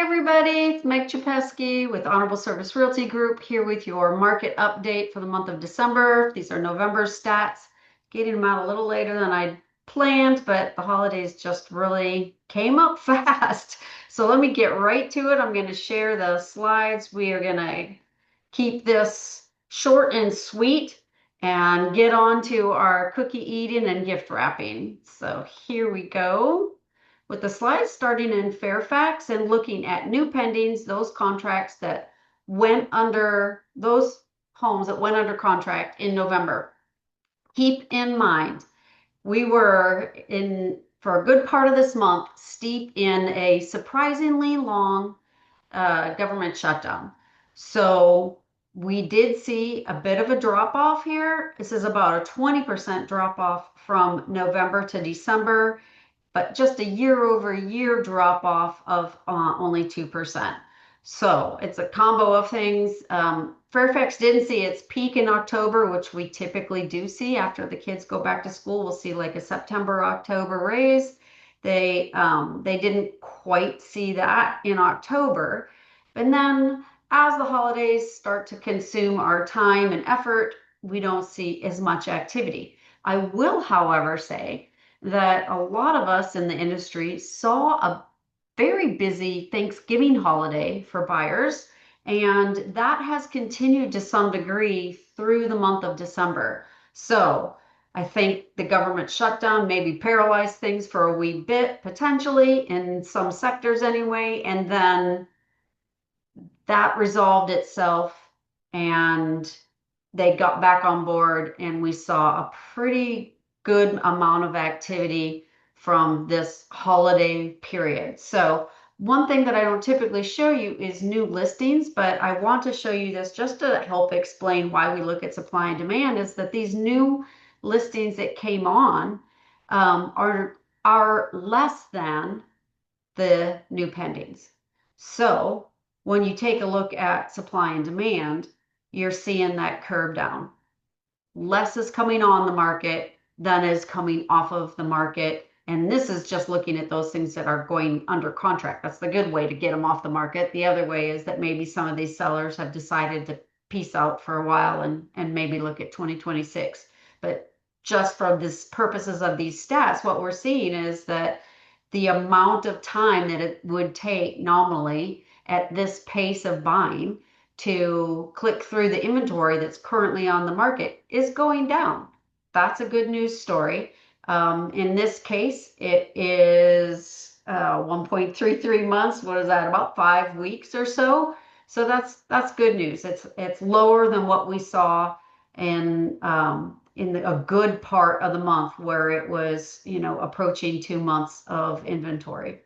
everybody, it's Meg Czapiewski with Honorable Service Realty Group here with your market update for the month of December. These are November stats, getting them out a little later than I planned, but the holidays just really came up fast. So let me get right to it. I'm going to share the slides. We are going to keep this short and sweet and get on to our cookie eating and gift wrapping. So here we go with the slides starting in Fairfax and looking at new pendings, those contracts that went under, those homes that went under contract in November. Keep in mind, we were in, for a good part of this month, steep in a surprisingly long government shutdown. So we did see a bit of a drop off here. This is about a 20% drop off from November to December, but just a year over year drop off of only 2%. So it's a combo of things. Fairfax didn't see its peak in October, which we typically do see after the kids go back to school. We'll see like a September, October raise. They didn't quite see that in October. And then as the holidays start to consume our time and effort, we don't see as much activity. I will, however, say that a lot of us in the industry saw a very busy Thanksgiving holiday for buyers, and that has continued to some degree through the month of December. So I think the government shutdown maybe paralyzed things for a wee bit, potentially, in some sectors anyway, and then that resolved itself and they got back on board, and we saw a pretty good amount of activity from this holiday period. So one thing that I don't typically show you is new listings, but I want to show you this just to help explain why we look at supply and demand, is that these new listings that came on are less than the new pendings. So when you take a look at supply and demand, you're seeing that curve down. Less is coming on the market than is coming off of the market. And this is just looking at those things that are going under contract. That's the good way to get them off the market. The other way is that maybe some of these sellers have decided to peace out for a while and maybe look at 2026. But just for this purposes of these stats, what we're seeing is that the amount of time that it would take nominally at this pace of buying to click through the inventory that's currently on the market is going down. That's a good news story. In this case, it is 1.33 months. What is that? About 5 weeks or so. So that's good news. It's lower than what we saw in a good part of the month where it was, approaching 2 months of inventory.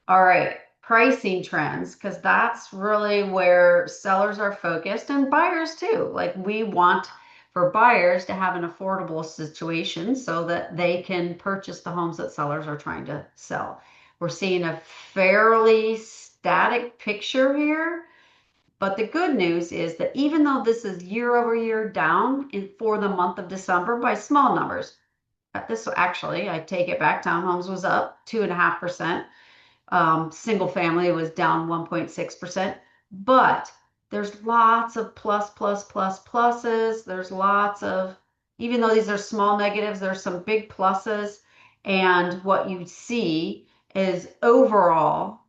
All right, pricing trends, because that's really where sellers are focused and buyers too. Like, we want for buyers to have an affordable situation so that they can purchase the homes that sellers are trying to sell. We're seeing a fairly static picture here, but the good news is that even though this is year over year down for the month of December by small numbers, this actually, I take it back, townhomes was up 2.5%. Single family was down 1.6%, but there's lots of pluses. There's lots of, even though these are small negatives, there's some big pluses. And what you see is overall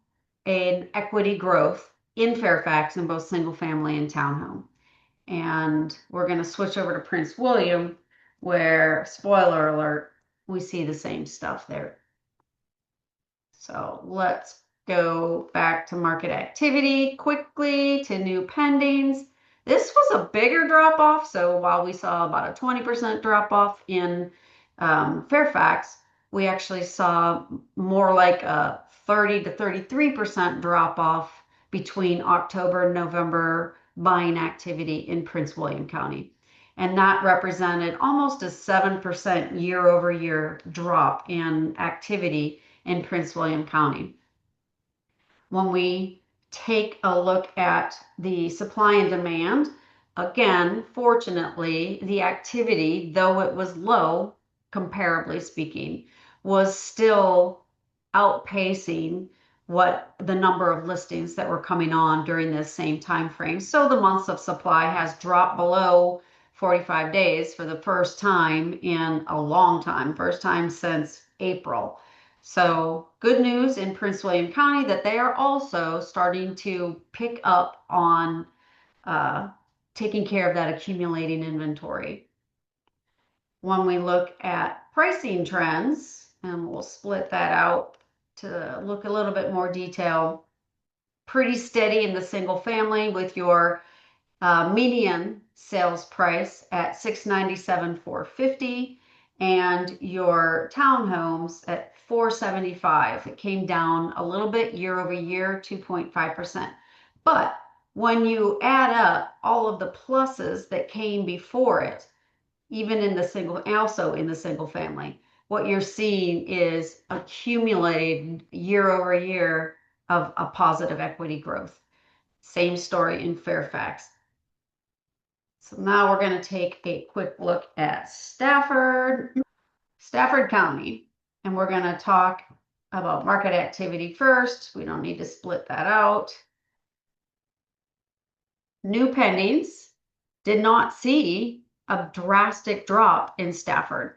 an equity growth in Fairfax in both single family and townhome. And we're going to switch over to Prince William, where, spoiler alert, we see the same stuff there. So let's go back to market activity quickly, to new pendings. This was a bigger drop off. So while we saw about a 20% drop off in Fairfax, we actually saw more like a 30 to 33% drop off between October and November buying activity in Prince William County. And that represented almost a 7% year over year drop in activity in Prince William County. When we take a look at the supply and demand, again, fortunately, the activity, though it was low, comparably speaking, was still outpacing what the number of listings that were coming on during this same time frame. So the months of supply has dropped below 45 days for the first time in a long time, first time since April. So good news in Prince William County that they are also starting to pick up on taking care of that accumulating inventory. When we look at pricing trends, and we'll split that out to look a little bit more detail, pretty steady in the single family with your median sales price at $697,450 and your townhomes at $475. It came down a little bit year over year, 2.5%. But when you add up all of the pluses that came before it, even in the single, also in the single family, what you're seeing is accumulated year over year of a positive equity growth. Same story in Fairfax. So now we're going to take a quick look at Stafford County, and we're going to talk about market activity first. We don't need to split that out. New pendings did not see a drastic drop in Stafford.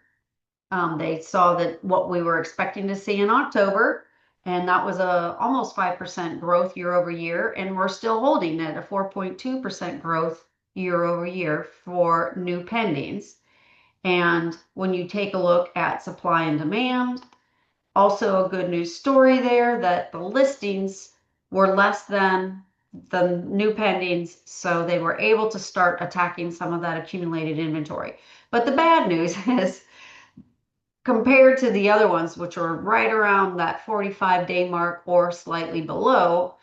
They saw that what we were expecting to see in October, and that was a almost 5% growth year over year, and we're still holding at a 4.2% growth year over year for new pendings. And when you take a look at supply and demand, also a good news story there that the listings were less than the new pendings, so they were able to start attacking some of that accumulated inventory. But the bad news is, compared to the other ones, which are right around that 45-day mark or slightly below,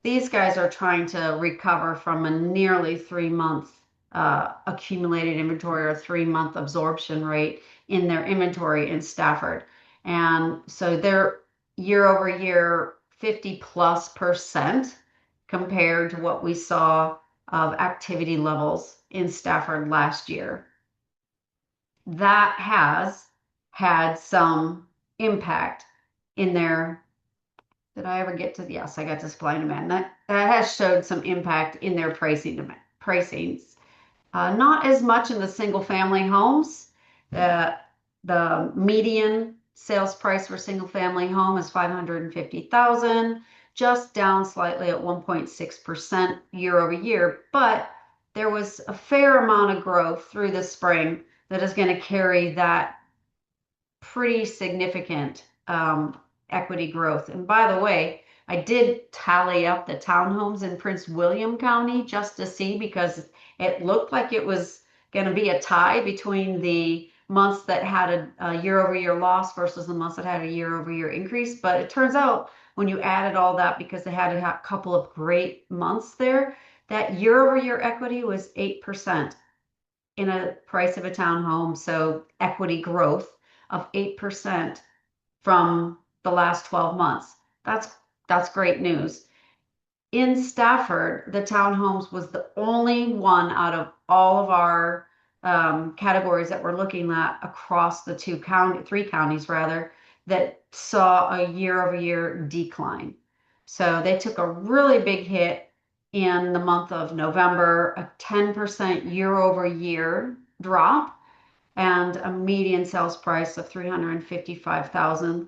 these guys are trying to recover from a nearly 3-month accumulated inventory or 3-month absorption rate in their inventory in Stafford. And so they're year over year 50+% compared to what we saw of activity levels in Stafford last year. That has had some impact in their, did I ever get to, yes, I got to supply and demand. That has showed some impact in their pricings. Not as much in the single family homes. The median sales price for single family home is $550,000, just down slightly at 1.6% year over year. But there was a fair amount of growth through the spring that is going to carry that pretty significant equity growth. And by the way, I did tally up the townhomes in Prince William County just to see, because it looked like it was going to be a tie between the months that had a year-over-year loss versus the months that had a year-over-year increase. But it turns out when you added all that, because they had a couple of great months there, that year-over-year equity was 8% in a price of a townhome. So equity growth of 8% from the last 12 months. That's great news. In Stafford, the townhomes was the only one out of all of our categories that we're looking at across the three counties rather, that saw a year-over-year decline. So they took a really big hit in the month of November, a 10% year-over-year drop, and a median sales price of $355,000.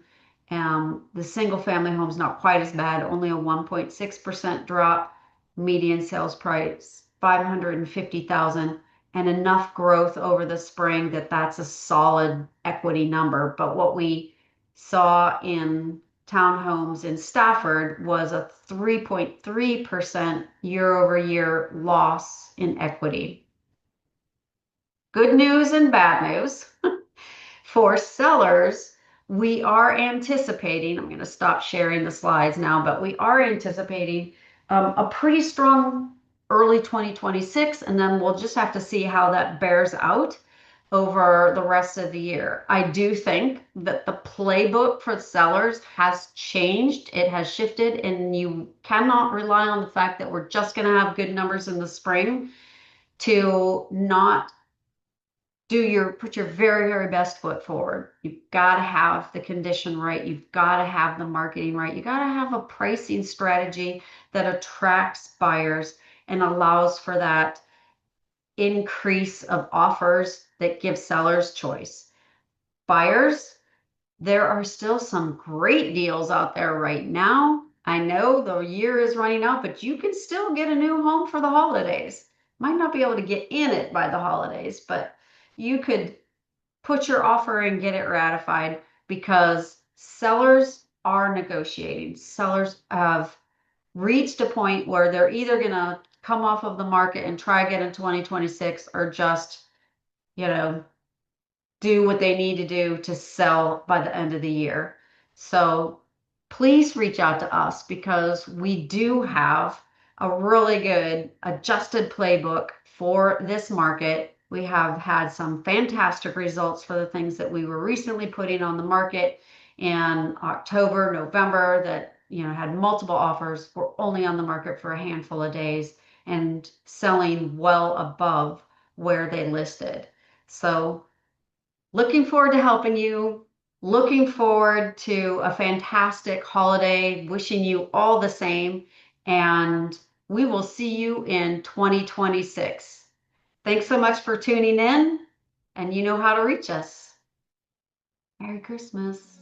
The single family home is not quite as bad, only a 1.6% drop, median sales price $550,000, and enough growth over the spring that that's a solid equity number. But what we saw in townhomes in Stafford was a 3.3% year over year loss in equity. Good news and bad news. For sellers, we are anticipating, I'm going to stop sharing the slides now, but we are anticipating a pretty strong early 2026, and then we'll just have to see how that bears out over the rest of the year. I do think that the playbook for sellers has changed. It has shifted, and you cannot rely on the fact that we're just going to have good numbers in the spring to not put your very, very best foot forward. You've got to have the condition right. You've got to have the marketing right. You got to have a pricing strategy that attracts buyers and allows for that increase of offers that give sellers choice. Buyers, there are still some great deals out there right now. I know the year is running out, but you can still get a new home for the holidays. Might not be able to get in it by the holidays, but you could put your offer and get it ratified because sellers are negotiating. Sellers have reached a point where they're either going to come off of the market and try again in 2026 or just, you know, do what they need to do to sell by the end of the year. So please reach out to us because we do have a really good adjusted playbook for this market. We have had some fantastic results for the things that we were recently putting on the market in October, November that had multiple offers, were only on the market for a handful of days and selling well above where they listed. So looking forward to helping you. Looking forward to a fantastic holiday. Wishing you all the same. And we will see you in 2026. Thanks so much for tuning in. And you know how to reach us. Merry Christmas.